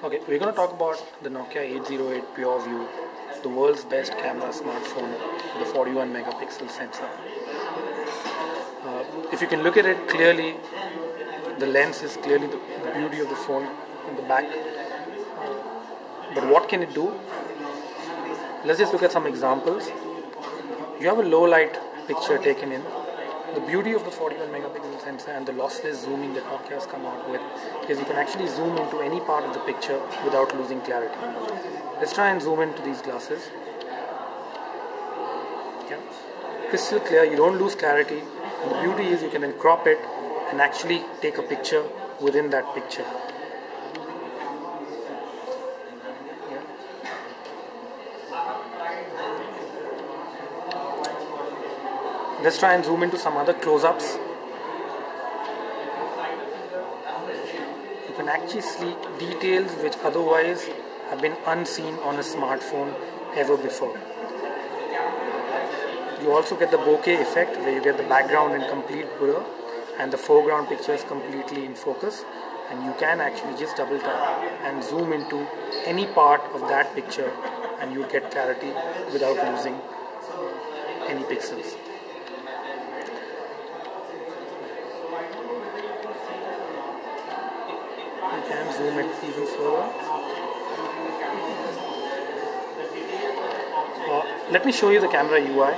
Okay, we're going to talk about the Nokia 808 PureView, the world's best camera smartphone with a 41 megapixel sensor. If you can look at it clearly, the lens is clearly the beauty of the phone in the back. But what can it do? Let's just look at some examples. You have a low light picture taken in. The beauty of the 41 megapixel sensor and the lossless zooming that Nokia has come out with is you can actually zoom into any part of the picture without losing clarity. Let's try and zoom into these glasses. Yeah. Crystal clear, you don't lose clarity, and the beauty is you can then crop it and actually take a picture within that picture. Let's try and zoom into some other close-ups. You can actually see details which otherwise have been unseen on a smartphone ever before. You also get the bokeh effect where you get the background in complete blur and the foreground picture is completely in focus, and you can actually just double tap and zoom into any part of that picture and you get clarity without losing any pixels. You can zoom it even further. Let me show you the camera UI.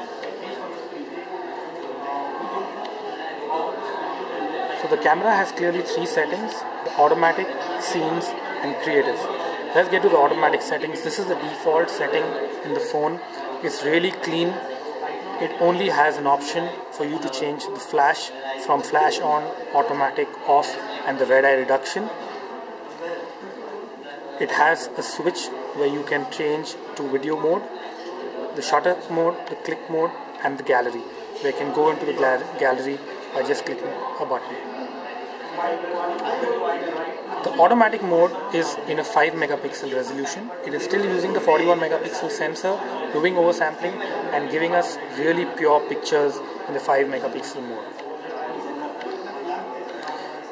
So the camera has clearly three settings: the automatic, scenes and creative. Let's get to the automatic settings. This is the default setting in the phone. It's really clean. It only has an option for you to change the flash from flash on, automatic off and the red eye reduction. It has a switch where you can change to video mode, the shutter mode, the click mode and the gallery, where you can go into the gallery by just clicking a button. The automatic mode is in a 5 megapixel resolution. It is still using the 41 megapixel sensor, doing oversampling and giving us really pure pictures in the 5 megapixel mode.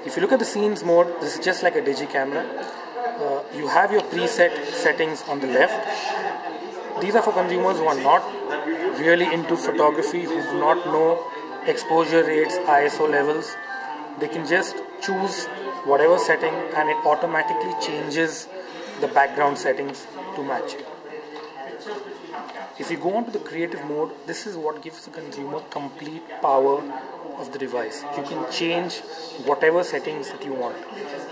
If you look at the scenes mode, this is just like a digi camera. You have your preset settings on the left. These are for consumers who are not really into photography, who do not know exposure rates, ISO levels. They can just choose whatever setting and it automatically changes the background settings to match it. If you go on to the creative mode, this is what gives the consumer complete power of the device. You can change whatever settings that you want.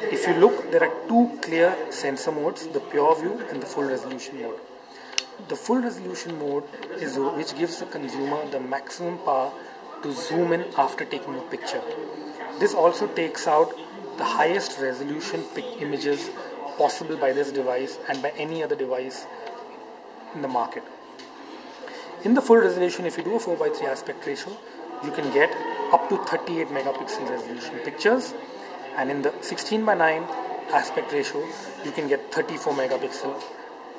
If you look, there are two clear sensor modes, the PureView and the full resolution mode. The full resolution mode is which gives the consumer the maximum power to zoom in after taking a picture. This also takes out the highest resolution images possible by this device and by any other device in the market. In the full resolution, if you do a 4:3 aspect ratio, you can get up to 38 megapixel resolution pictures, and in the 16:9 aspect ratio, you can get 34 megapixel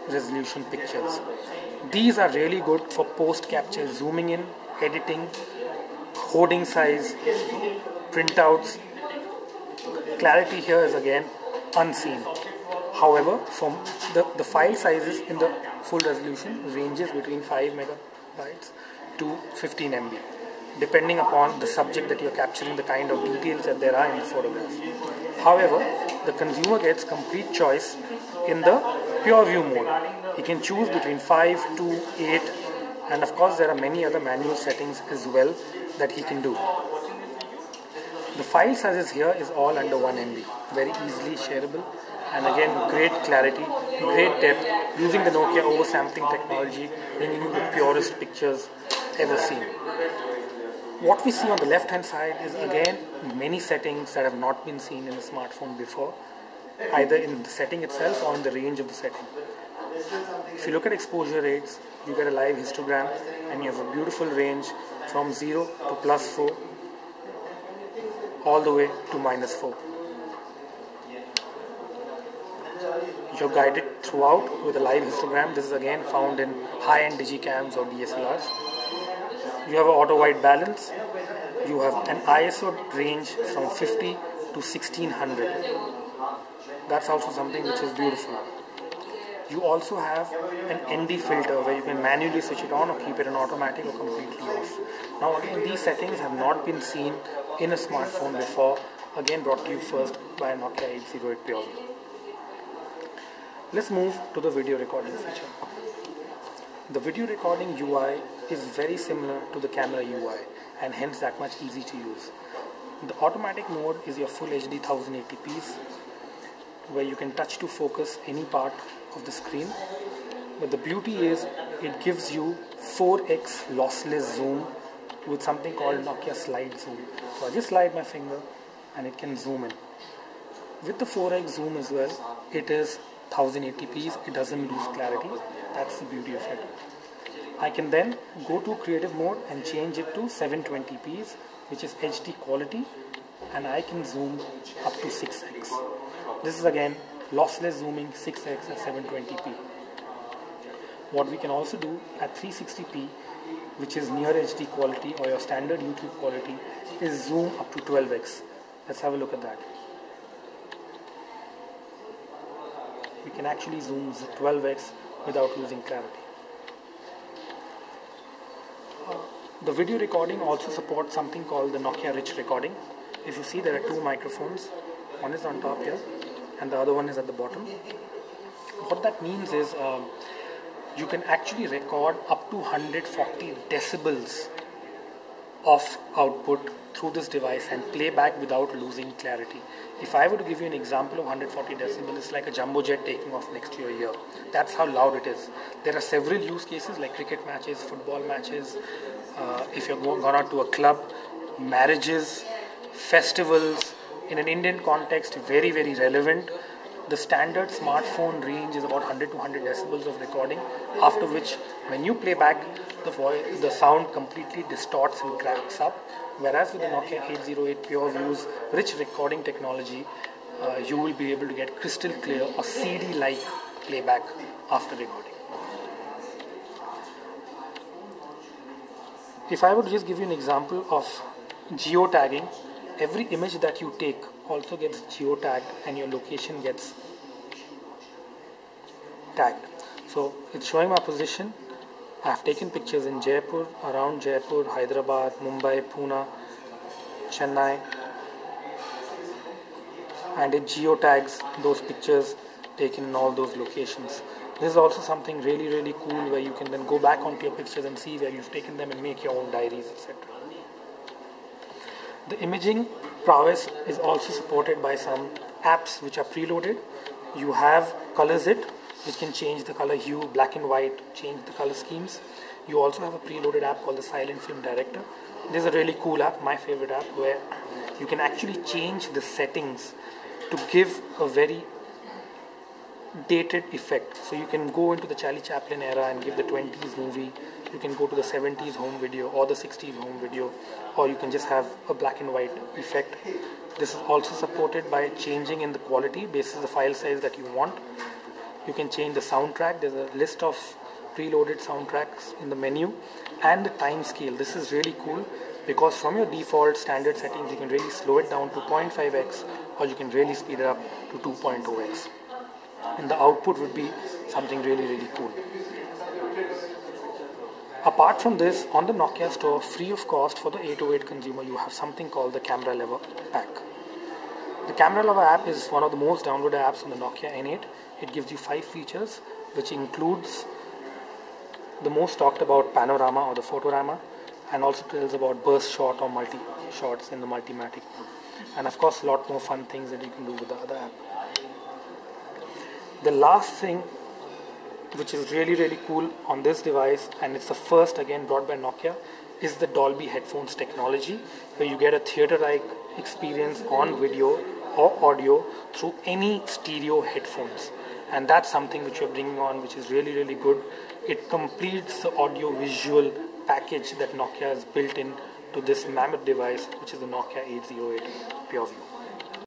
resolution pictures. These are really good for post capture, zooming in, editing, hoarding size, printouts. Clarity here is again unseen. However, from the file sizes in the full resolution ranges between 5 megabytes to 15 MB, depending upon the subject that you're capturing, the kind of details that there are in the photograph. However, the consumer gets complete choice in the PureView mode. He can choose between 5 to 8, and of course there are many other manual settings as well that he can do. The file sizes here is all under 1 MB, very easily shareable, and again great clarity, great depth, using the Nokia oversampling technology, bringing you the purest pictures ever seen. What we see on the left hand side is again many settings that have not been seen in a smartphone before, either in the setting itself or in the range of the setting. If you look at exposure rates, you get a live histogram and you have a beautiful range from 0 to +4 all the way to -4. You're guided throughout with a live histogram. This is again found in high-end digicams or DSLRs. You have an auto white balance. You have an ISO range from 50 to 1600. That's also something which is beautiful. You also have an ND filter where you can manually switch it on or keep it in automatic or completely off. Now again, these settings have not been seen in a smartphone before, again brought to you first by Nokia 808 PureView. Let's move to the video recording feature. The video recording UI is very similar to the camera UI and hence that much easy to use. The automatic mode is your full HD 1080p's where you can touch to focus any part of the screen, but the beauty is it gives you 4x lossless zoom with something called Nokia slide zoom. So I just slide my finger and it can zoom in. With the 4x zoom as well, it is 1080p's, it doesn't lose clarity. That's the beauty of it. I can then go to creative mode and change it to 720p's, which is HD quality, and I can zoom up to 6x. This is again lossless zooming 6x at 720p. What we can also do at 360p, which is near HD quality or your standard YouTube quality, is zoom up to 12x. Let's have a look at that. We can actually zoom 12x without losing clarity. The video recording also supports something called the Nokia Rich Recording. If you see, there are two microphones. One is on top here and the other one is at the bottom. What that means is you can actually record up to 140 decibels of output through this device and play back without losing clarity. If I were to give you an example of 140 decibels, it's like a jumbo jet taking off next to your ear. That's how loud it is. There are several use cases like cricket matches, football matches, if you're gone out to a club, marriages, festivals. In an Indian context, very, very relevant. The standard smartphone range is about 100 to 100 decibels of recording, after which when you play back, the sound completely distorts and cracks up. Whereas with the Nokia 808 PureView's rich recording technology, you will be able to get crystal clear or CD-like playback after recording. If I were to just give you an example of geotagging, every image that you take also gets geotagged and your location gets tagged. So it's showing my position. I have taken pictures in Jaipur, around Jaipur, Hyderabad, Mumbai, Pune, Chennai, and it geotags those pictures taken in all those locations. This is also something really, really cool where you can then go back onto your pictures and see where you've taken them and make your own diaries, etc. The imaging prowess is also supported by some apps which are preloaded. You have ColorZit, which can change the color hue, black and white, change the color schemes. You also have a preloaded app called the Silent Film Director. This is a really cool app, my favorite app, where you can actually change the settings to give a very dated effect. So you can go into the Charlie Chaplin era and give the 20s movie. You can go to the 70s home video or the 60s home video, or you can just have a black and white effect. This is also supported by changing in the quality based on the file size that you want. You can change the soundtrack. There's a list of preloaded soundtracks in the menu, and the time scale. This is really cool because from your default standard settings you can really slow it down to 0.5x or you can really speed it up to 2.0x. And the output would be something really, really cool. Apart from this, on the Nokia store, free of cost for the 808 consumer, you have something called the Camera Lover pack. The Camera Lover app is one of the most downloaded apps on the Nokia N8. It gives you 5 features, which includes the most talked about panorama or the photorama, and also tells about burst shot or multi shots in the multimatic mode. And of course, a lot more fun things that you can do with the other app. The last thing which is really, really cool on this device, and it's the first again brought by Nokia, is the Dolby headphones technology, where you get a theater-like experience on video or audio through any stereo headphones. And that's something which you're bringing on, which is really, really good. It completes the audio-visual package that Nokia has built in to this mammoth device, which is the Nokia 808 PureView.